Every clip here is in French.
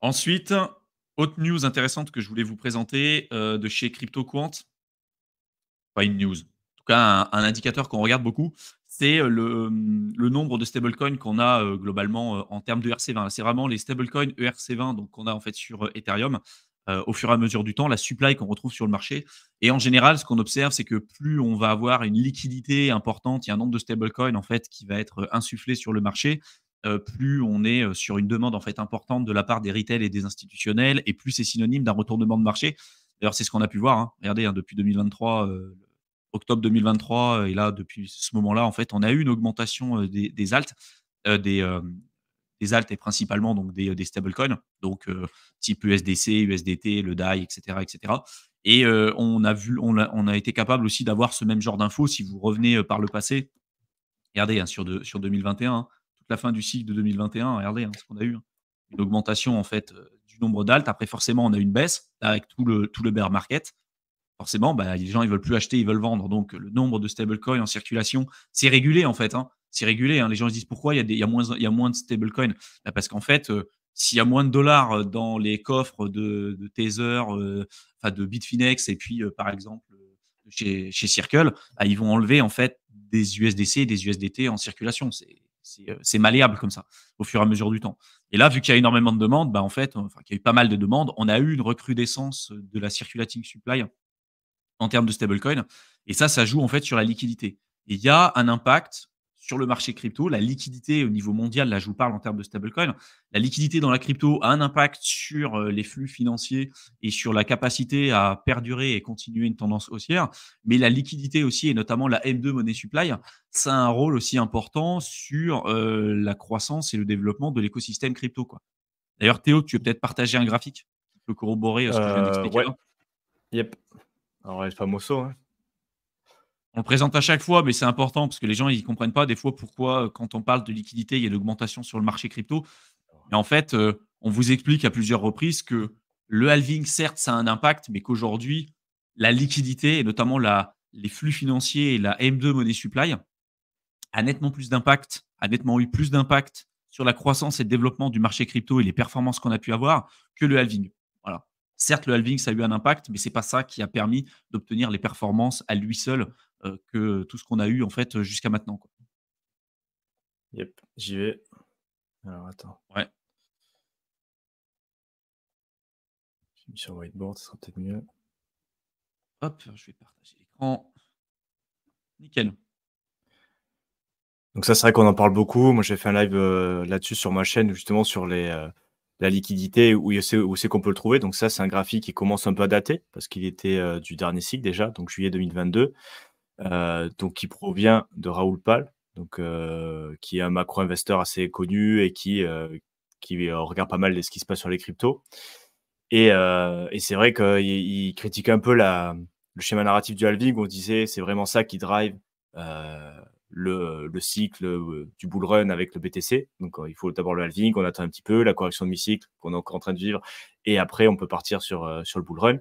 Ensuite, autre news intéressante que je voulais vous présenter, de chez CryptoQuant. Pas une news. En tout cas, un indicateur qu'on regarde beaucoup, c'est, le nombre de stablecoins qu'on a, globalement, en termes de RC20. C'est vraiment les stablecoins ERC20 donc qu'on a en fait sur, Ethereum, au fur et à mesure du temps, la supply qu'on retrouve sur le marché et en général, ce qu'on observe, c'est que plus on va avoir une liquidité importante, il y a un nombre de stablecoins en fait qui va être, insufflé sur le marché, plus on est, sur une demande en fait importante de la part des retail et des institutionnels et plus c'est synonyme d'un retournement de marché. D'ailleurs, c'est ce qu'on a pu voir, hein. Regardez, hein, depuis 2023, octobre 2023 et là, depuis ce moment-là, en fait, on a eu une augmentation, des alts, des alts et principalement donc des stablecoins, donc type USDC, USDT, le DAI, et cetera, et cetera et on a été capable aussi d'avoir ce même genre d'infos. Si vous revenez, par le passé, regardez, hein, sur 2021, hein, toute la fin du cycle de 2021, regardez, hein, ce qu'on a eu, hein. Une augmentation en fait, du nombre d'alts. Après forcément, on a eu une baisse avec tout le bear market. Forcément, bah, les gens, ils veulent plus acheter, ils veulent vendre. Donc, le nombre de stablecoins en circulation, c'est régulé, en fait, hein. C'est régulé, hein. Les gens se disent: «Pourquoi il y a moins de stablecoins?» Bah, parce qu'en fait, s'il y a moins de dollars, dans les coffres de Tether, enfin de Bitfinex et puis, par exemple, chez Circle, bah, ils vont enlever, en fait, des USDC et des USDT en circulation. C'est malléable comme ça, au fur et à mesure du temps. Et là, vu qu'il y a énormément de demandes, bah, en fait, enfin, qu'il y a eu pas mal de demandes, on a eu une recrudescence, de la circulating supply en termes de stablecoin. Et ça joue en fait sur la liquidité. Et il y a un impact sur le marché crypto. La liquidité au niveau mondial, là je vous parle en termes de stablecoin, la liquidité dans la crypto a un impact sur les flux financiers et sur la capacité à perdurer et continuer une tendance haussière. Mais la liquidité aussi, et notamment la M2 Money Supply, ça a un rôle aussi important sur la croissance et le développement de l'écosystème crypto, quoi. D'ailleurs, Théo, tu veux peut-être partager un graphique qui peut corroborer ce que je viens d'expliquer Ouais, là. yep. Alors, el famoso, hein. On le présente à chaque fois, mais c'est important parce que les gens, ils comprennent pas des fois pourquoi, quand on parle de liquidité, il y a l'augmentation sur le marché crypto. Mais en fait, on vous explique à plusieurs reprises que le halving, certes, ça a un impact, mais qu'aujourd'hui, la liquidité et notamment les flux financiers et la M2 Money Supply a nettement eu plus d'impact sur la croissance et le développement du marché crypto et les performances qu'on a pu avoir que le halving. Voilà. Certes, le halving, ça a eu un impact, mais c'est pas ça qui a permis d'obtenir les performances à lui seul, que tout ce qu'on a eu en fait, jusqu'à maintenant, quoi. Yep, j'y vais. Alors attends, Ouais, j'ai mis sur whiteboard, ça sera peut-être mieux. hop, je vais partager l'écran. Nickel. Donc ça, c'est vrai qu'on en parle beaucoup. Moi, j'ai fait un live là-dessus sur ma chaîne, justement sur la liquidité, où c'est qu'on peut le trouver. Donc ça, c'est un graphique qui commence un peu à dater, parce qu'il était du dernier cycle déjà, donc juillet 2022, donc qui provient de Raoul Pal, donc, qui est un macro-investisseur assez connu et qui regarde pas mal ce qui se passe sur les cryptos. Et c'est vrai qu'il critique un peu le schéma narratif du halving, où on disait c'est vraiment ça qui drive euh, le cycle du bull run avec le BTC. Donc il faut d'abord le halving, on attend un petit peu, la correction de mi-cycle qu'on est encore en train de vivre, et après on peut partir sur le bull run.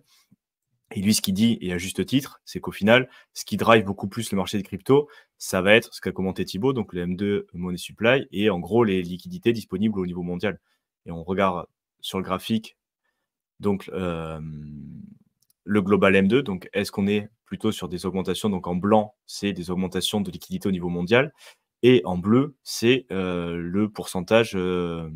Et lui, ce qu'il dit, et à juste titre, c'est qu'au final, ce qui drive beaucoup plus le marché des cryptos, ça va être ce qu'a commenté Thibaut, donc le M2 Money Supply, et en gros les liquidités disponibles au niveau mondial. Et on regarde sur le graphique donc le global M2. Donc est-ce qu'on est plutôt sur des augmentations? Donc en blanc, c'est des augmentations de liquidité au niveau mondial, et en bleu, c'est le pourcentage, le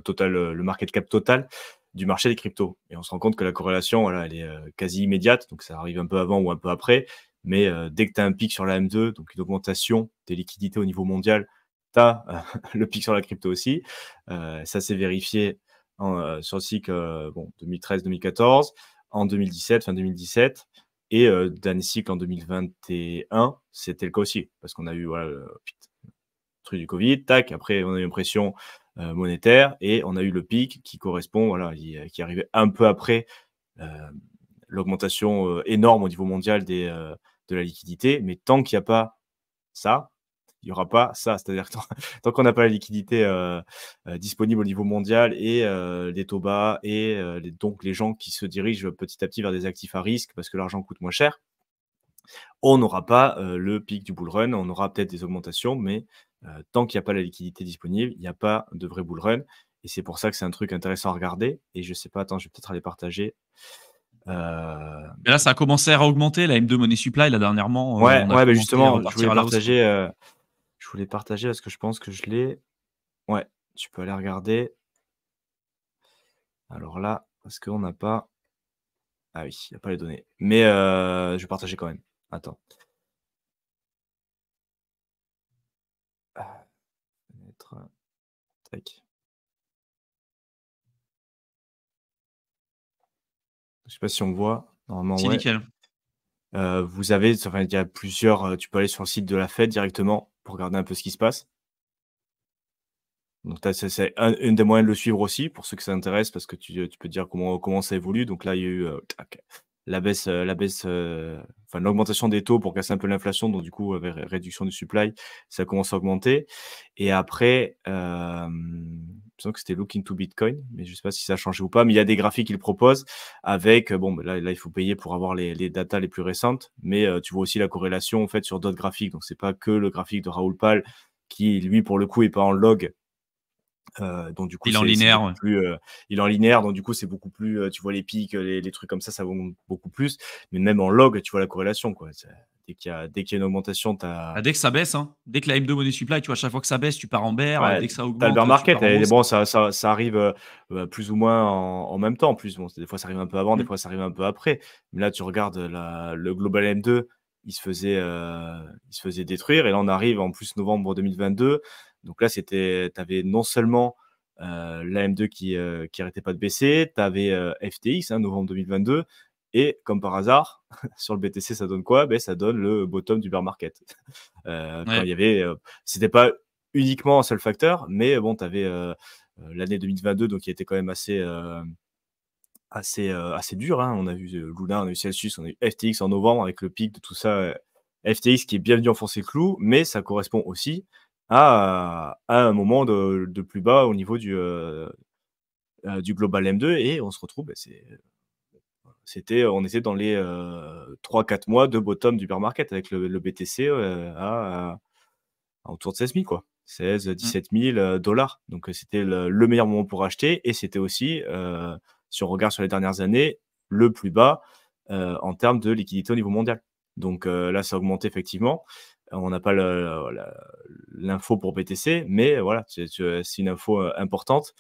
total, le market cap total du marché des cryptos. Et on se rend compte que la corrélation, voilà, elle est quasi immédiate, donc ça arrive un peu avant ou un peu après, mais dès que tu as un pic sur la M2, donc une augmentation des liquidités au niveau mondial, tu as le pic sur la crypto aussi. Ça s'est vérifié sur le cycle 2013-2014, en 2017, fin 2017, et dernier cycle en 2021, c'était le cas aussi, parce qu'on a eu voilà, le truc du Covid, tac, après on a eu une pression monétaire, et on a eu le pic qui correspond, voilà, qui arrivait un peu après l'augmentation énorme au niveau mondial de la liquidité. Mais tant qu'il n'y a pas ça, il n'y aura pas ça. C'est-à-dire que tant qu'on n'a pas la liquidité disponible au niveau mondial, et les taux bas, et donc les gens qui se dirigent petit à petit vers des actifs à risque parce que l'argent coûte moins cher, on n'aura pas le pic du bull run. On aura peut-être des augmentations, mais tant qu'il n'y a pas la liquidité disponible, il n'y a pas de vrai bull run. Et c'est pour ça que c'est un truc intéressant à regarder. Et je sais pas, attends, je vais peut-être aller partager. Et là, ça a commencé à augmenter, la M2 Money Supply, là, dernièrement, Ouais, on a ouais, mais commencé à justement, repartir à la hausse, quoi. je voulais partager parce que je pense que je l'ai. Ouais, tu peux aller regarder. Alors là, parce qu'on n'a pas. Ah oui, il n'y a pas les données. Mais je vais partager quand même. Attends. Ah, fenêtre, tac. Je sais pas si on voit. Normalement, Si, ouais. nickel. Vous avez, enfin, il y a plusieurs. Tu peux aller sur le site de la Fed directement pour regarder un peu ce qui se passe. Donc, c'est une des moyens de le suivre aussi, pour ceux que ça intéresse, parce que tu peux dire comment ça évolue. Donc là, il y a eu tac, enfin, l'augmentation des taux pour casser un peu l'inflation. Donc, du coup, avec réduction du supply, ça commence à augmenter. Et après, il me semble que c'était Look into Bitcoin, mais je sais pas si ça a changé ou pas. Mais il y a des graphiques qu'ils proposent avec, bon, ben là, il faut payer pour avoir les datas les plus récentes. Mais tu vois aussi la corrélation en fait sur d'autres graphiques. Donc, c'est pas que le graphique de Raoul Pal qui, lui, pour le coup, est pas en log. Donc du coup, Il est en c'est linéaire, beaucoup ouais. plus, il est en linéaire, donc du coup, c'est beaucoup plus, tu vois les pics, les trucs comme ça monte beaucoup plus. Mais même en log, tu vois la corrélation, quoi. Dès qu'il y a une augmentation, tu Bah, as dès que ça baisse, hein, dès que la M2 Money Supply, tu vois, à chaque fois que ça baisse, tu pars en bear, ouais, dès que ça tu as le bear augmente, tu market pars en et hausse. bon, ça arrive, plus ou moins en même temps, en plus. Bon, des fois, ça arrive un peu avant, des Mmh. fois, ça arrive un peu après. Mais là, tu regardes le Global M2, il se faisait détruire et là, on arrive en plus novembre 2022. Donc là, tu avais non seulement, la M2 qui arrêtait pas de baisser, tu avais, FTX, hein, novembre 2022 et comme par hasard, sur le BTC, ça donne quoi? Beh, ça donne le bottom du bear market. Quand il Ouais. y avait, c'était pas uniquement un seul facteur, mais bon, tu avais l'année 2022, donc qui était quand même assez dur, hein. On a vu Luna, on a eu Celsius, on a eu FTX en novembre avec le pic de tout ça. FTX qui est bien venu enfoncer le clou, mais ça correspond aussi à un moment de plus bas au niveau du Global M2 et on se retrouve, bah, on était dans les 3-4 mois de bottom du bear market avec le BTC autour de 16 000 quoi. 16 Mmh. 17 000 dollars. Donc c'était le meilleur moment pour acheter et c'était aussi, si on regarde sur les dernières années, le plus bas en termes de liquidité au niveau mondial. Donc là, ça a augmenté effectivement. On n'a pas l'info pour BTC, mais voilà, c'est une info importante.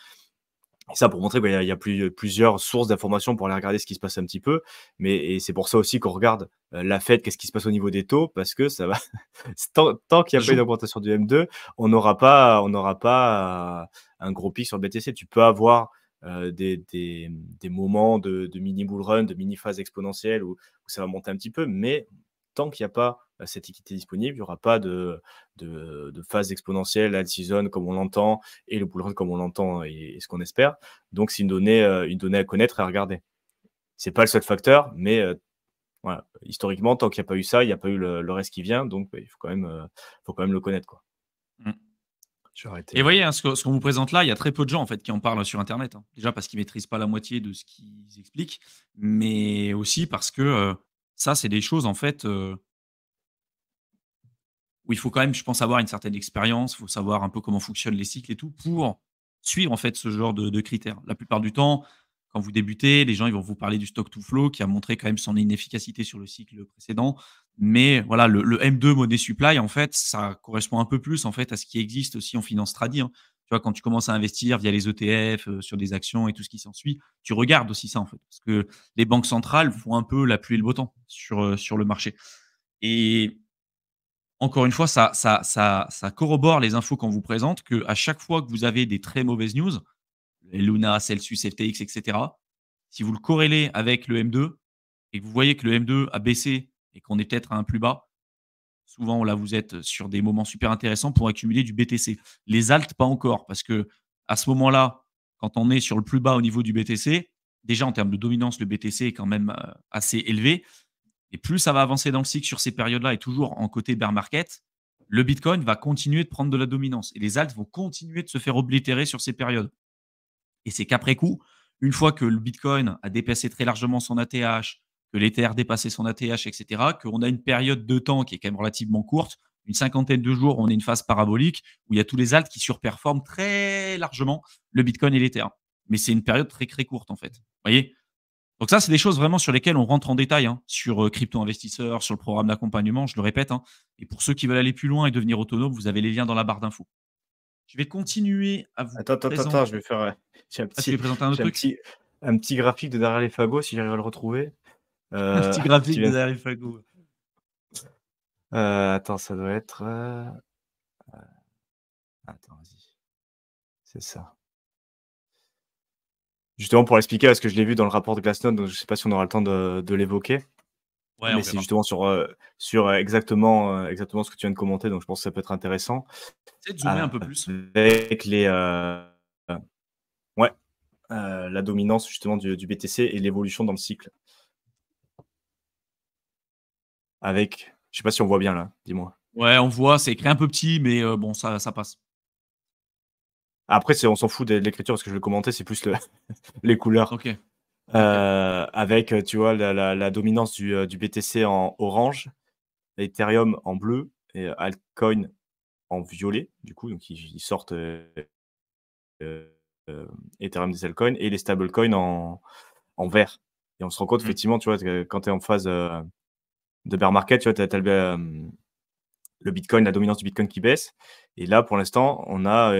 Et ça pour montrer qu'il y a plusieurs sources d'informations pour aller regarder ce qui se passe un petit peu. Et c'est pour ça aussi qu'on regarde la Fed, qu'est-ce qui se passe au niveau des taux, parce que ça va tant qu'il Ça n'y a se pas une joue. augmentation du M2, on n'aura pas un gros pic sur le BTC. Tu peux avoir des moments de mini bull run, de mini phase exponentielle où ça va monter un petit peu, mais tant qu'il n'y a pas cette équité disponible, il n'y aura pas de phase exponentielle, alt season comme on l'entend, et le bull run comme on l'entend et ce qu'on espère. Donc, c'est une donnée à connaître et à regarder. C'est pas le seul facteur, mais voilà, historiquement, tant qu'il n'y a pas eu ça, il n'y a pas eu le reste qui vient, donc il faut quand même le connaître, quoi. Mmh. Je vais Et arrêter. vous voyez, hein, ce qu'on vous présente là, il y a très peu de gens en fait qui en parlent sur internet, hein. Déjà parce qu'ils maîtrisent pas la moitié de ce qu'ils expliquent, mais aussi parce que, ça, c'est des choses en fait, où il faut quand même, je pense, avoir une certaine expérience. Il faut savoir un peu comment fonctionnent les cycles et tout pour suivre en fait ce genre de critères. La plupart du temps, quand vous débutez, les gens ils vont vous parler du stock to flow qui a montré quand même son inefficacité sur le cycle précédent. Mais voilà, le M2 money supply, en fait, ça correspond un peu plus en fait à ce qui existe aussi en finance tradi, hein. Tu vois, quand tu commences à investir via les ETF, sur des actions et tout ce qui s'ensuit, tu regardes aussi ça en fait. Parce que les banques centrales font un peu la pluie et le beau temps sur le marché. Et encore une fois, ça corrobore les infos qu'on vous présente, qu'à chaque fois que vous avez des très mauvaises news, les Luna, Celsius, FTX et cetera, si vous le corrélez avec le M2 et que vous voyez que le M2 a baissé et qu'on est peut-être à un plus bas, souvent là, vous êtes sur des moments super intéressants pour accumuler du BTC. Les alts, pas encore, parce que à ce moment-là, quand on est sur le plus bas au niveau du BTC, déjà en termes de dominance, le BTC est quand même, assez élevé. Et plus ça va avancer dans le cycle sur ces périodes-là et toujours en côté bear market, le Bitcoin va continuer de prendre de la dominance et les alts vont continuer de se faire oblitérer sur ces périodes. Et c'est qu'après coup, une fois que le Bitcoin a dépassé très largement son ATH, que l'Ether a dépassé son ATH, etc., qu'on a une période de temps qui est quand même relativement courte, une cinquantaine de jours, on est une phase parabolique où il y a tous les alts qui surperforment très largement le Bitcoin et l'Ether. Mais c'est une période très, très courte, en fait. Vous voyez? Donc ça, c'est des choses vraiment sur lesquelles on rentre en détail, hein, sur Crypto Investisseur, sur le programme d'accompagnement, je le répète, hein. Et pour ceux qui veulent aller plus loin et devenir autonomes, vous avez les liens dans la barre d'infos. Je vais continuer à vous Attends, je présenter. vais faire, j'ai un Ah, tu veux petit présenter un autre j'ai truc? un petit graphique de derrière les fagots, si j'arrive à le retrouver, Un heu, petit qui graphique de vient derrière Fago. attends, ça doit être, attends, vas-y, c'est ça. Justement pour l'expliquer parce que je l'ai vu dans le rapport de Glassnode, donc je sais pas si on aura le temps de l'évoquer. Ouais, on Mais c'est verra. justement sur exactement ce que tu viens de commenter, donc je pense que ça peut être intéressant. Essaie de zoomer un peu plus. Avec les, ouais, la dominance justement du BTC et l'évolution dans le cycle. Avec je sais pas si on voit bien là, dis-moi? Ouais, on voit, c'est écrit un peu petit, mais bon, ça passe. Après on s'en fout de l'écriture parce que je vais le commenter, c'est plus le les couleurs. OK, OK. Avec, tu vois la dominance du BTC en orange, Ethereum en bleu et altcoin en violet, du coup, donc ils sortent, heu, Ethereum des altcoins et les stablecoins en vert et on se rend compte Mmh. effectivement, tu vois, que quand tu es en phase, de bear market, tu vois, tu as le bitcoin, la dominance du bitcoin qui baisse et là, pour l'instant, on a,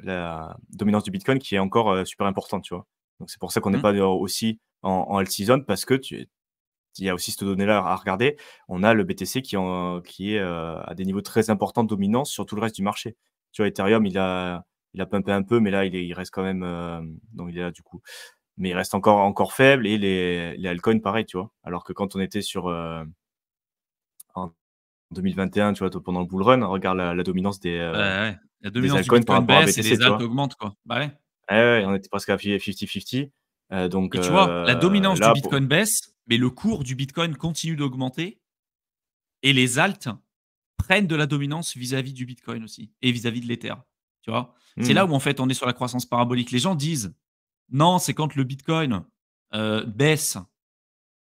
la dominance du bitcoin qui est encore, super importante, tu vois? Donc c'est pour ça qu'on n'est Mmh. pas, aussi en alt season parce que il y a aussi cette donnée-là à regarder. On a le BTC qui est, à des niveaux très importants de dominance sur tout le reste du marché. Tu vois, Ethereum, il a pumpé un peu, mais là, il reste quand même, donc il est là du coup. Mais il reste encore faible et les altcoins pareil, tu vois? Alors que quand on était en 2021, tu vois, pendant le bull run, regarde la dominance Ouais, ouais. La des dominance du altcoins par Bitcoin rapport à baisse et BTC, les tu alts vois? augmentent, quoi. Bah, ouais. Ouais, ouais, Ouais. on était presque à 50-50, donc Et tu vois, la dominance du là pour Bitcoin baisse, mais le cours du Bitcoin continue d'augmenter et les alts prennent de la dominance vis-à-vis du Bitcoin aussi et vis-à-vis de l'Ether, tu vois? C'est là mmh où en fait on est sur la croissance parabolique. Les gens disent: «Non, c'est quand le Bitcoin, baisse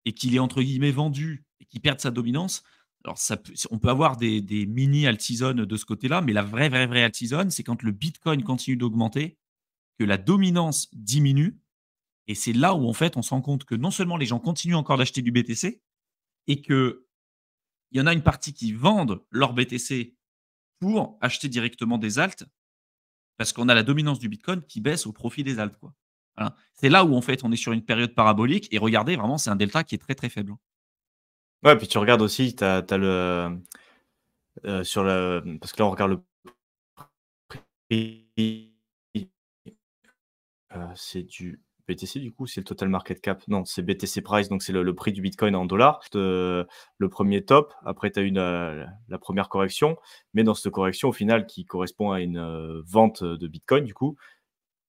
et qu'il est entre guillemets «vendu» et qu'il perde sa dominance». Alors ça peut on peut avoir des mini alt season de ce côté-là, mais la vraie, vraie, vraie alt season, c'est quand le Bitcoin continue d'augmenter, que la dominance diminue et c'est là où en fait on se rend compte que non seulement les gens continuent encore d'acheter du BTC et qu'il y en a une partie qui vendent leur BTC pour acheter directement des alts parce qu'on a la dominance du Bitcoin qui baisse au profit des alts, quoi. Voilà. C'est là où en fait on est sur une période parabolique et regardez vraiment c'est un delta qui est très, très faible, hein. ouais, puis tu regardes aussi, tu as le, sur le parce que là, on regarde le prix, c'est du BTC du coup? C'est le total market cap? Non, c'est BTC price, donc c'est le prix du bitcoin en dollars. Le premier top, après tu as eu la 1re correction, mais dans cette correction, au final, qui correspond à une, vente, de bitcoin du coup,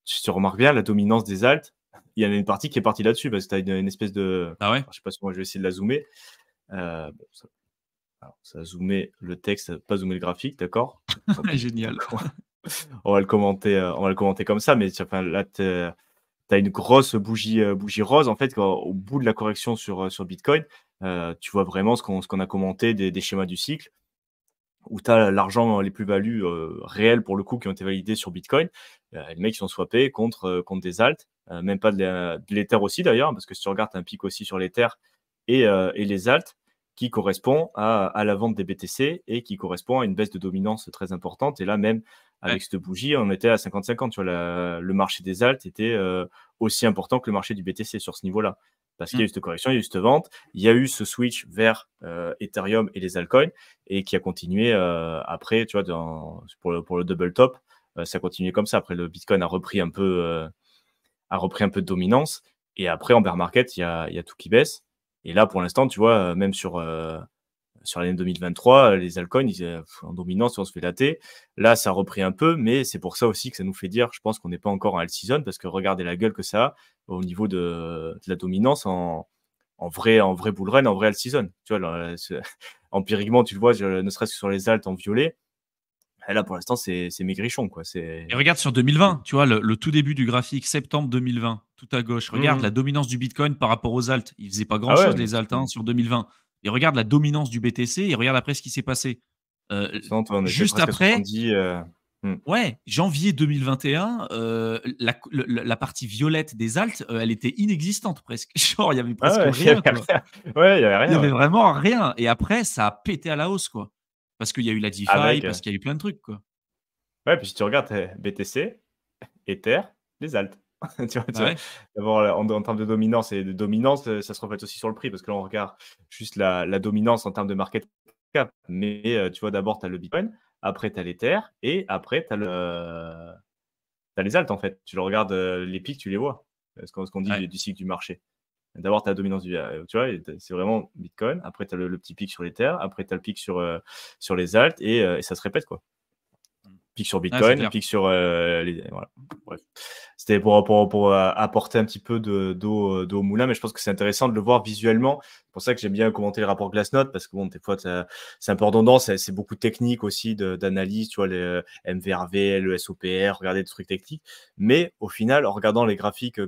si tu remarques bien la dominance des alts, il y en a une partie qui est partie là-dessus parce que tu as une espèce de Ah ouais? alors je sais pas si moi je vais essayer de la zoomer, bon ça a zoomé le texte, pas zoomé le graphique, d'accord? Tant pis, Génial. on va le commenter, on va le commenter comme ça, mais enfin là, tu as une grosse bougie rose en fait quand au bout de la correction sur Bitcoin, tu vois vraiment ce qu'on a commenté des schémas du cycle où tu as l'argent, les plus-values, réelles pour le coup qui ont été validées sur Bitcoin. Les mecs ils sont swappés contre des alts, même pas de l'Ether aussi d'ailleurs, parce que si tu regardes, tu as un pic aussi sur l'Ether et les alts qui correspond à la vente des BTC et qui correspond à une baisse de dominance très importante et là même Ouais. avec cette bougie, on était à 50-50, tu vois? Le marché des alts était, aussi important que le marché du BTC sur ce niveau-là. Parce qu'il y a Mmh. eu cette correction, il y a eu cette vente, il y a eu ce switch vers, Ethereum et les altcoins et qui a continué, après, tu vois, pour le double top, ça a continué comme ça. Après, le Bitcoin a repris un peu de dominance et après, en bear market, il y a tout qui baisse et là, pour l'instant, tu vois, même sur l'année 2023, les altcoins, en dominance, on se fait latter. Là, ça a repris un peu, mais c'est pour ça aussi que ça nous fait dire, je pense qu'on n'est pas encore en alt season parce que regardez la gueule que ça a au niveau de la dominance en vrai bull run, en vrai alt season. Tu vois, empiriquement, tu le vois, ne serait-ce que sur les alts en violet. Et là, pour l'instant, c'est maigrichon, quoi. Et regarde sur 2020, tu vois, le tout début du graphique, septembre 2020, tout à gauche. Regarde la Mmh. dominance du Bitcoin par rapport aux alts. Ils faisaient pas Ah ouais, grand-chose, mais les alts, hein, sur 2020. Et regarde la dominance du BTC et regarde après ce qui s'est passé. Sinon, toi, on était Juste presque à après, 70. Hmm. ouais, janvier 2021, la partie violette des alts, elle était inexistante presque. Genre, il y avait Ah presque ouais, il y rien, avait quoi. rien. Ouais, il y avait Il y rien, avait ouais. vraiment rien et après ça a pété à la hausse, quoi. Parce qu'il y a eu la DeFi, Avec, parce qu'il y a eu plein de trucs, quoi. ouais, puis si tu regardes, BTC, Ether, les alts. Tu Bah vois? ouais, D'abord, en termes de dominance, ça se reflète aussi sur le prix parce que là, on regarde juste la dominance en termes de market cap. Mais, tu vois, d'abord, tu as le Bitcoin, après tu as l'Ether et après tu as les alts, en fait. Tu le regardes, les pics, tu les vois. Ce qu'on dit ouais. du cycle du marché. D'abord, tu as la dominance tu vois? C'est vraiment Bitcoin, après tu as le petit pic sur l'Ether, après tu as le pic sur les alts et ça se répète, quoi. Mmh. Pic sur Ah, c'est Bitcoin, clair. pic sur voilà. Bref. C'était pour apporter un petit peu d'eau au moulin, mais je pense que c'est intéressant de le voir visuellement. C'est pour ça que j'aime bien commenter les rapports Glassnode, parce que bon, des fois, c'est un peu redondant, c'est beaucoup de technique aussi, d'analyse, tu vois, les MVRV, le SOPR, regarder des trucs techniques. Mais au final, en regardant les graphiques,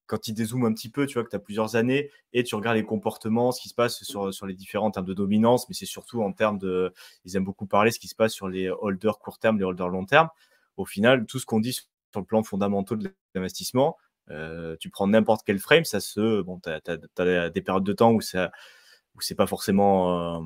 quand ils dézooment un petit peu, tu vois, que tu as plusieurs années, et tu regardes les comportements, ce qui se passe sur les différents termes de dominance, mais c'est surtout en termes de, ils aiment beaucoup parler ce qui se passe sur les holders court terme, les holders long terme. Au final, tout ce qu'on dit sur le plan fondamental de l'investissement, tu prends n'importe quel frame, bon, tu as des périodes de temps où c'est pas forcément,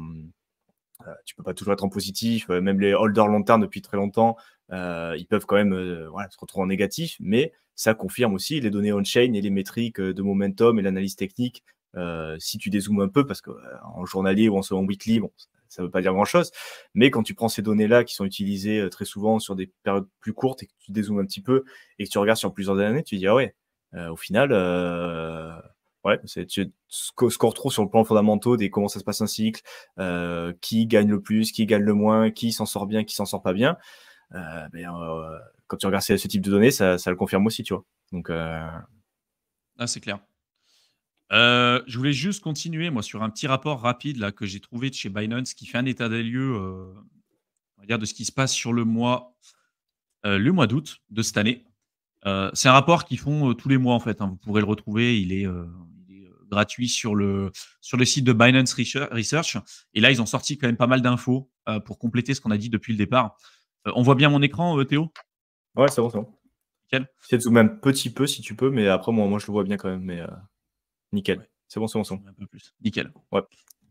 tu peux pas toujours être en positif, même les holders long terme depuis très longtemps, ils peuvent quand même voilà, se retrouver en négatif, mais ça confirme aussi les données on-chain et les métriques de momentum et l'analyse technique. Si tu dézoomes un peu, parce qu'en journalier ou en weekly, bon, ça veut pas dire grand-chose, mais quand tu prends ces données-là qui sont utilisées très souvent sur des périodes plus courtes et que tu dézoomes un petit peu et que tu regardes sur plusieurs années, tu te dis ah ouais, au final, ouais, ce qu'on retrouve sur le plan fondamental des comment ça se passe un cycle, qui gagne le plus, qui gagne le moins, qui s'en sort bien, qui s'en sort pas bien. Quand tu regardes ce type de données, ça le confirme aussi, tu vois. Donc, Ah, c'est clair. Je voulais juste continuer, moi, sur un petit rapport rapide là que j'ai trouvé de chez Binance qui fait un état des lieux, on va dire de ce qui se passe sur le mois d'août de cette année. C'est un rapport qu'ils font, tous les mois en fait, hein. Vous pourrez le retrouver, il est gratuit sur le site de Binance Research et là, ils ont sorti quand même pas mal d'infos, pour compléter ce qu'on a dit depuis le départ. On voit bien mon écran, Théo? ouais, c'est bon, c'est bon. Nickel? Essaie de zoomer un petit peu si tu peux, mais après, moi, je le vois bien quand même. Mais nickel. Ouais, C'est bon, c'est bon, je c'est bon. mets un peu plus. Nickel. Ouais.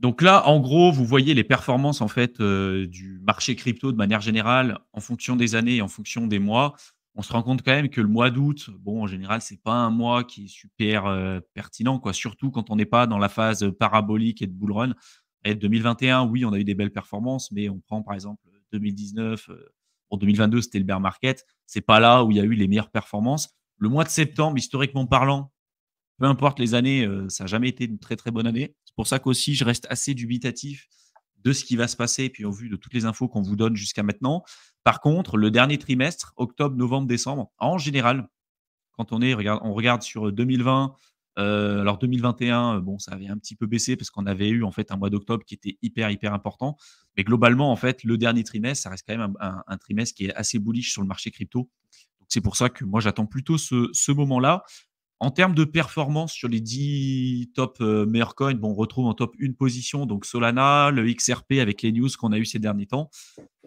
Donc là, en gros, vous voyez les performances en fait, du marché crypto de manière générale, en fonction des années et en fonction des mois. On se rend compte quand même que le mois d'août, bon, en général, c'est pas un mois qui est super, pertinent, quoi. Surtout quand on n'est pas dans la phase, parabolique et de bull run. Et 2021, oui, on a eu des belles performances, mais on prend par exemple, 2019, bon 2022, c'était le bear market. C'est pas là où il y a eu les meilleures performances. Le mois de septembre, historiquement parlant, peu importe les années, ça n'a jamais été une très, très bonne année. C'est pour ça qu'aussi je reste assez dubitatif de ce qui va se passer, puis au vu de toutes les infos qu'on vous donne jusqu'à maintenant. Par contre, le dernier trimestre, octobre, novembre, décembre, en général, quand on regarde sur 2020, alors 2021, bon, ça avait un petit peu baissé parce qu'on avait eu en fait un mois d'octobre qui était hyper, hyper important. Mais globalement, en fait, le dernier trimestre, ça reste quand même un trimestre qui est assez bullish sur le marché crypto. Donc c'est pour ça que moi, j'attends plutôt ce moment-là. En termes de performance sur les 10 top, meilleurs coins, bon, on retrouve en top une position donc Solana, le XRP avec les news qu'on a eu ces derniers temps.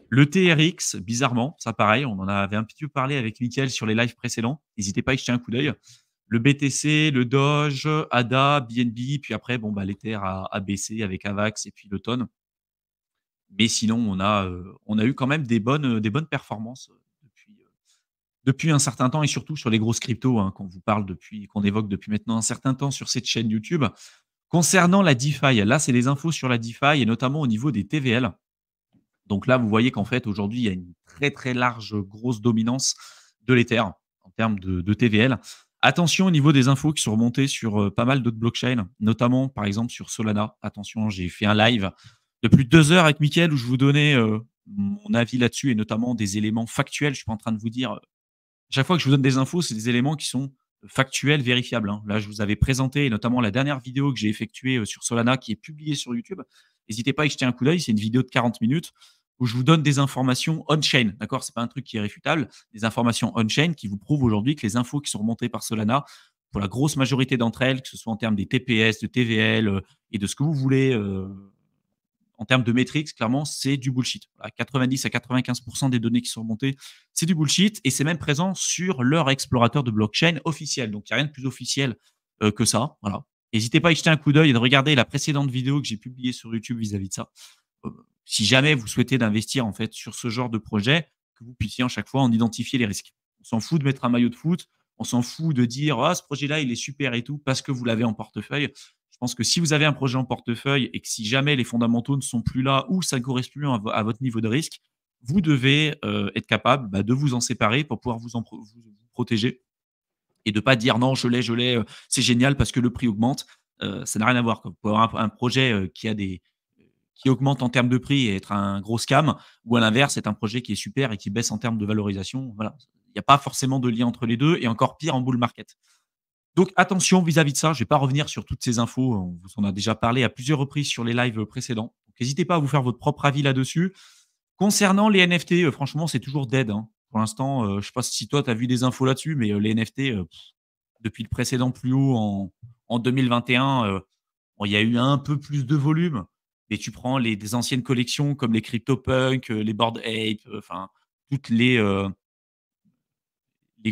Le TRX, bizarrement, ça pareil, on en avait un petit peu parlé avec Mickaël sur les lives précédents. N'hésitez pas à y jeter un coup d'œil. Le BTC, le Doge, ADA, BNB, puis après, bon, bah, l'Ether a baissé avec AVAX et puis le Ton. Mais sinon, on a eu quand même des bonnes performances depuis un certain temps et surtout sur les grosses cryptos, hein, qu'on évoque depuis maintenant un certain temps sur cette chaîne YouTube. Concernant la DeFi, là, c'est les infos sur la DeFi et notamment au niveau des TVL. Donc là, vous voyez qu'en fait, aujourd'hui, il y a une très, très large, grosse dominance de l'Ether en termes de TVL. Attention au niveau des infos qui sont remontées sur pas mal d'autres blockchains, notamment par exemple sur Solana. Attention, j'ai fait un live de plus de 2 heures avec Mickaël où je vous donnais mon avis là-dessus et notamment des éléments factuels. Je suis pas en train de vous dire chaque fois que je vous donne des infos, c'est des éléments qui sont factuels, vérifiables, hein. Là, je vous avais présenté notamment la dernière vidéo que j'ai effectuée sur Solana qui est publiée sur YouTube. N'hésitez pas à y jeter un coup d'œil. C'est une vidéo de 40 minutes où je vous donne des informations on-chain. D'accord? C'est pas un truc qui est réfutable. Des informations on-chain qui vous prouvent aujourd'hui que les infos qui sont remontées par Solana, pour la grosse majorité d'entre elles, que ce soit en termes des TPS, de TVL et de ce que vous voulez en termes de métriques, clairement, c'est du bullshit. À 90 à 95% des données qui sont remontées, c'est du bullshit et c'est même présent sur leur explorateur de blockchain officiel. Donc, il n'y a rien de plus officiel que ça. Voilà. N'hésitez pas à y jeter un coup d'œil et de regarder la précédente vidéo que j'ai publiée sur YouTube vis-à-vis de ça. Si jamais vous souhaitez d'investir en fait sur ce genre de projet, que vous puissiez à chaque fois en identifier les risques. On s'en fout de mettre un maillot de foot, on s'en fout de dire ah ce projet-là il est super et tout parce que vous l'avez en portefeuille. Je pense que si vous avez un projet en portefeuille et que si jamais les fondamentaux ne sont plus là ou ça ne correspond plus à votre niveau de risque, vous devez être capable de vous en séparer pour pouvoir vous protéger et de pas dire non, je l'ai, c'est génial parce que le prix augmente. Ça n'a rien à voir. Quoi. Vous pouvez avoir un projet qui augmente en termes de prix et être un gros scam, ou à l'inverse, être un projet qui est super et qui baisse en termes de valorisation. Voilà. Il n'y a pas forcément de lien entre les deux et encore pire en bull market. Donc attention vis-à-vis de ça, je ne vais pas revenir sur toutes ces infos, on vous en a déjà parlé à plusieurs reprises sur les lives précédents. N'hésitez pas à vous faire votre propre avis là-dessus. Concernant les NFT, franchement, c'est toujours dead. Hein. Pour l'instant, je ne sais pas si toi, tu as vu des infos là-dessus, mais les NFT, depuis le précédent plus haut en 2021, il y a eu un peu plus de volume. Mais tu prends des anciennes collections comme les CryptoPunk, les Bored Ape, enfin, toutes les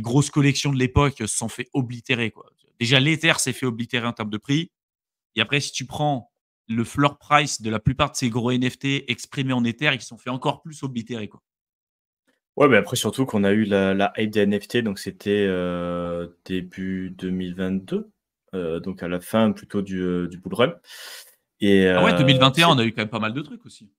grosses collections de l'époque se sont fait oblitérer. Quoi. Déjà, l'Ether s'est fait oblitérer en termes de prix. Et après, si tu prends le floor price de la plupart de ces gros NFT exprimés en Ether, ils se sont fait encore plus oblitérer. Quoi. Ouais, mais après, surtout qu'on a eu la hype des NFT, donc c'était début 2022, donc à la fin plutôt du bull run. Et, Ah ouais, 2021, on a eu quand même pas mal de trucs aussi.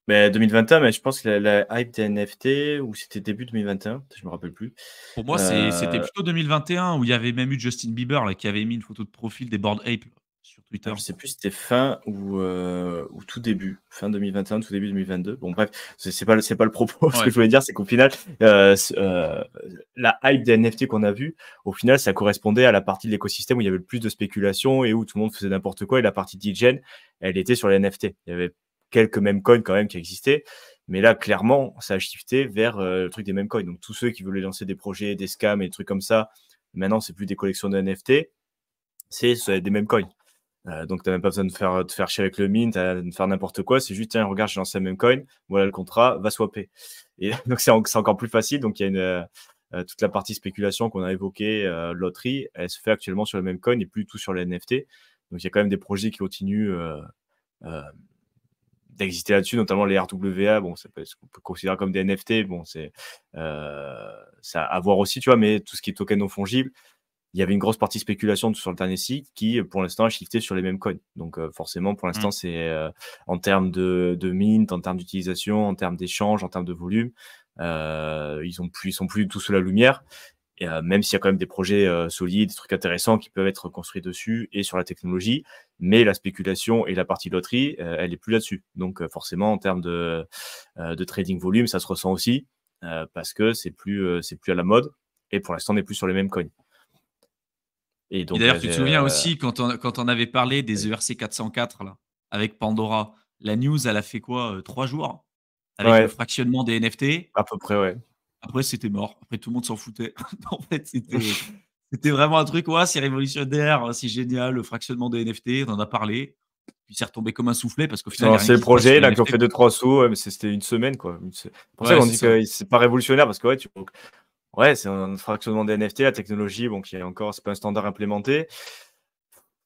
Mais 2021, mais je pense que la hype des NFT, ou c'était début 2021, je me rappelle plus. Pour moi, c'était plutôt 2021 où il y avait même eu Justin Bieber là, qui avait mis une photo de profil des Bored Ape sur Twitter. Je sais plus si c'était fin ou tout début, fin 2021, tout début 2022. Bon bref, c'est pas le propos. Ce que je voulais dire, c'est qu'au final, la hype des NFT qu'on a vu, au final, ça correspondait à la partie de l'écosystème où il y avait le plus de spéculation et où tout le monde faisait n'importe quoi. Et la partie d'Igen, elle était sur les NFT. Il y avait quelques meme coins quand même qui existaient. Mais là, clairement, ça a shifté vers le truc des meme coins. Donc tous ceux qui voulaient lancer des projets, des scams et des trucs comme ça, maintenant, c'est plus des collections de NFT, c'est des meme coins. Donc, tu n'as même pas besoin de te faire chier avec le mint, de faire n'importe quoi. C'est juste, tiens, regarde, j'ai lancé un même coin, voilà le contrat, va swapper. Et donc, c'est encore plus facile. Donc, il y a toute la partie spéculation qu'on a évoquée, loterie, elle se fait actuellement sur le même coin et plus tout sur les NFT. Donc, il y a quand même des projets qui continuent d'exister là-dessus, notamment les RWA. Bon, c'est ce qu'on peut considérer comme des NFT. Bon, c'est ça à voir aussi, tu vois, mais tout ce qui est token non fongible, il y avait une grosse partie spéculation sur le dernier cycle qui, pour l'instant, a shifté sur les mêmes coins. Donc, forcément, pour l'instant, c'est en termes de mint, en termes d'utilisation, en termes d'échange, en termes de volume, ils sont plus du tout sous la lumière. Et, même s'il y a quand même des projets solides, des trucs intéressants qui peuvent être construits dessus et sur la technologie, mais la spéculation et la partie loterie, elle est plus là-dessus. Donc, forcément, en termes de trading volume, ça se ressent aussi parce que c'est plus à la mode et pour l'instant, on n'est plus sur les mêmes coins. Et d'ailleurs, tu te souviens aussi quand on avait parlé des ERC 404 là, avec Pandora, la news, elle a fait quoi 3 jours avec le fractionnement des NFT. À peu près, ouais. Après, c'était mort. Après, tout le monde s'en foutait. En fait, c'était vraiment un truc, ouais, c'est révolutionnaire, c'est génial, le fractionnement des NFT, on en a parlé. Puis c'est retombé comme un soufflet parce qu'au final, c'est le projet, là, qui ont fait 2-3 sous, mais c'était une semaine, quoi. C'est pour ça qu'on dit que c'est pas révolutionnaire parce que, ouais, c'est un fractionnement des NFT, la technologie, bon, qui est encore, c'est pas un standard implémenté.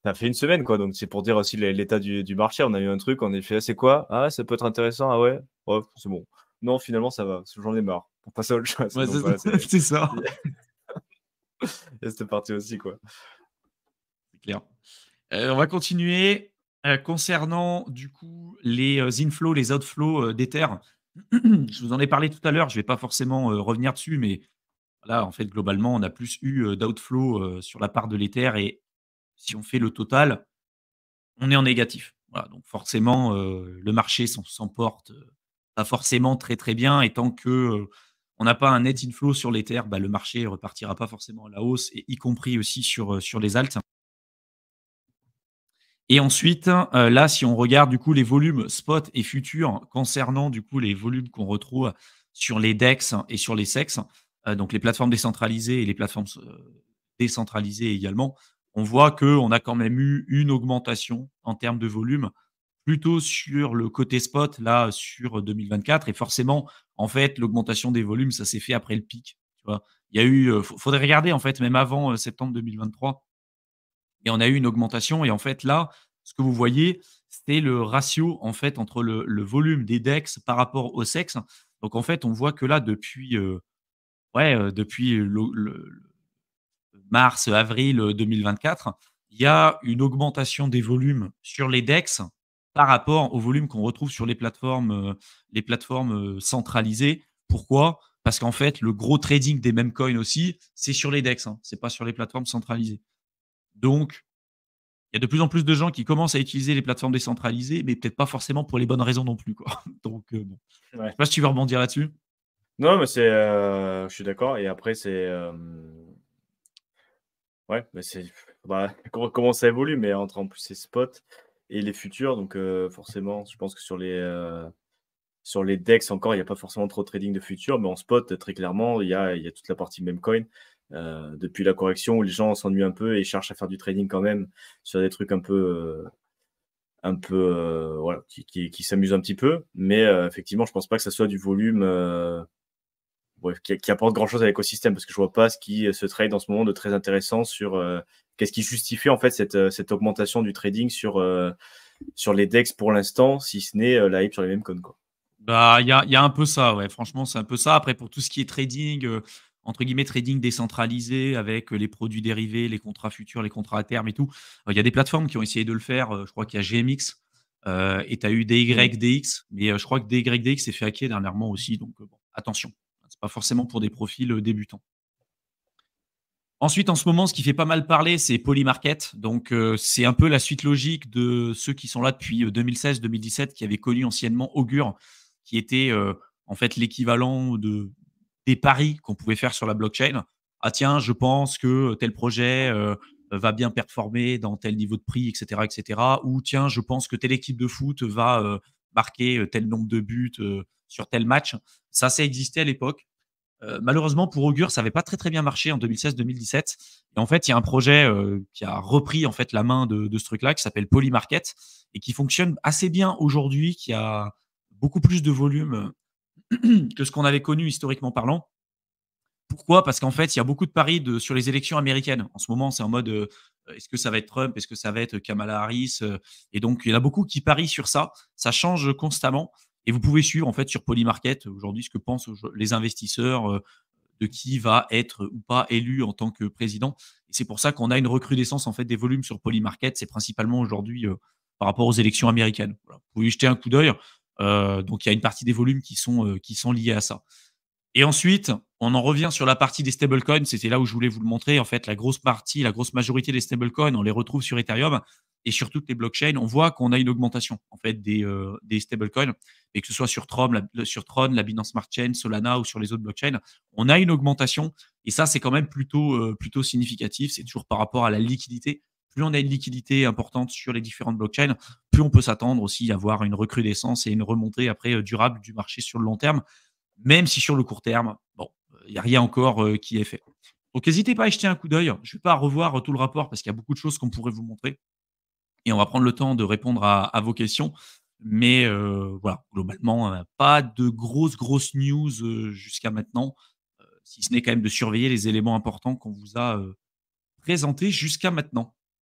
Ça fait une semaine, quoi. Donc, c'est pour dire aussi l'état du marché. On a eu un truc, on a fait, c'est quoi? Ah, ça peut être intéressant. Ah ouais, c'est bon. Non, finalement, ça va. J'en ai marre. On passe à autre chose. Ouais, donc, c'est ça. Et c'était parti aussi, quoi. C'est clair. On va continuer. Concernant, du coup, les inflows, les outflows d'Ether, je vous en ai parlé tout à l'heure. Je ne vais pas forcément revenir dessus, mais là, en fait, globalement, on a plus eu d'outflow sur la part de l'Ether et si on fait le total, on est en négatif. Voilà, donc forcément, le marché s'emporte pas forcément très, très bien et tant que, on n'a pas un net inflow sur l'Ether, le marché repartira pas forcément à la hausse et y compris aussi sur les alts. Et ensuite, là, si on regarde du coup les volumes spot et futurs concernant du coup les volumes qu'on retrouve sur les DEX et sur les SEX, donc les plateformes décentralisées et les plateformes décentralisées également, on voit qu'on a quand même eu une augmentation en termes de volume, plutôt sur le côté spot, là, sur 2024 et forcément, en fait, l'augmentation des volumes, ça s'est fait après le pic, tu vois? Il y a eu, faudrait regarder, en fait, même avant, septembre 2023 et on a eu une augmentation et en fait, là, ce que vous voyez, c'est le ratio, en fait, entre le volume des DEX par rapport au sexe. Donc en fait, on voit que là, depuis, depuis le mars, avril, 2024, il y a une augmentation des volumes sur les DEX par rapport aux volumes qu'on retrouve sur les plateformes, centralisées. Pourquoi? Parce qu'en fait, le gros trading des mêmes coins aussi, c'est sur les DEX, hein, c'est pas sur les plateformes centralisées. Donc, il y a de plus en plus de gens qui commencent à utiliser les plateformes décentralisées, mais peut-être pas forcément pour les bonnes raisons non plus, quoi. Donc, bon. Je sais Ouais. pas si tu veux rebondir là-dessus? Non, mais je suis d'accord et après ouais, mais c'est bah, comment ça évolue, mais entre en plus ces spots et les futurs donc forcément, je pense que sur les DEX encore, il y a pas forcément trop de trading de futurs, mais en spot, très clairement, il y a toute la partie meme coin. Depuis la correction où les gens s'ennuient un peu et cherchent à faire du trading quand même sur des trucs un peu, voilà, qui s'amusent un petit peu. Mais effectivement, je pense pas que ça soit du volume, ouais, qui apporte grand-chose à l'écosystème parce que je vois pas ce qui se trade en ce moment de très intéressant sur, qu'est-ce qui justifie en fait cette augmentation du trading sur les DEX pour l'instant, si ce n'est, la hype sur les meme coins, quoi. Bah, il y a un peu ça, ouais. Franchement, c'est un peu ça. Après, pour tout ce qui est trading, entre guillemets, «trading décentralisé» avec, les produits dérivés, les contrats futurs, les contrats à terme et tout, il y a des plateformes qui ont essayé de le faire, je crois qu'il y a GMX, et tu as eu Mmh. DYDX, mais, je crois que DYDX s'est fait hacker dernièrement aussi, donc, bon, attention. C'est pas forcément pour des profils, débutants. Ensuite, en ce moment, ce qui fait pas mal parler, c'est Polymarket. Donc, c'est un peu la suite logique de ceux qui sont là depuis 2016-2017, qui avaient connu anciennement Augur, qui était en fait l'équivalent des paris qu'on pouvait faire sur la blockchain. Ah tiens, je pense que tel projet va bien performer dans tel niveau de prix, etc., etc. Ou tiens, je pense que telle équipe de foot va marquer tel nombre de buts sur tel match. Ça existait à l'époque. Malheureusement pour Augur, ça n'avait pas très, très bien marché en 2016-2017 et en fait, il y a un projet, qui a repris en fait la main de ce truc-là, qui s'appelle Polymarket et qui fonctionne assez bien aujourd'hui, qui a beaucoup plus de volume, que ce qu'on avait connu historiquement parlant. Pourquoi? Parce qu'en fait, il y a beaucoup de paris sur les élections américaines. En ce moment, c'est en mode, est-ce que ça va être Trump? Est-ce que ça va être Kamala Harris? Et donc il y en a beaucoup qui parient sur ça. Ça change constamment et vous pouvez suivre en fait sur Polymarket, aujourd'hui ce que pensent les investisseurs, de qui va être ou pas élu en tant que président. Et c'est pour ça qu'on a une recrudescence en fait des volumes sur Polymarket. C'est principalement aujourd'hui par rapport aux élections américaines. Voilà. Vous pouvez y jeter un coup d'œil. Donc il y a une partie des volumes qui sont liés à ça. Et ensuite, on en revient sur la partie des stablecoins. C'était là où je voulais vous le montrer. En fait, la grosse partie, la grosse majorité des stablecoins, on les retrouve sur Ethereum et sur toutes les blockchains. On voit qu'on a une augmentation en fait des stablecoins, et que ce soit sur Tron, la Binance Smart Chain, Solana ou sur les autres blockchains, on a une augmentation. Et ça, c'est quand même plutôt significatif. C'est toujours par rapport à la liquidité. Plus on a une liquidité importante sur les différentes blockchains, plus on peut s'attendre aussi à avoir une recrudescence et une remontée après durable du marché sur le long terme, même si sur le court terme, bon, il n'y a rien encore qui est fait. Donc n'hésitez pas à y jeter un coup d'œil. Je ne vais pas revoir tout le rapport parce qu'il y a beaucoup de choses qu'on pourrait vous montrer et on va prendre le temps de répondre à vos questions. Mais voilà, globalement, pas de grosses news jusqu'à maintenant, si ce n'est quand même de surveiller les éléments importants qu'on vous a présentés jusqu'à maintenant.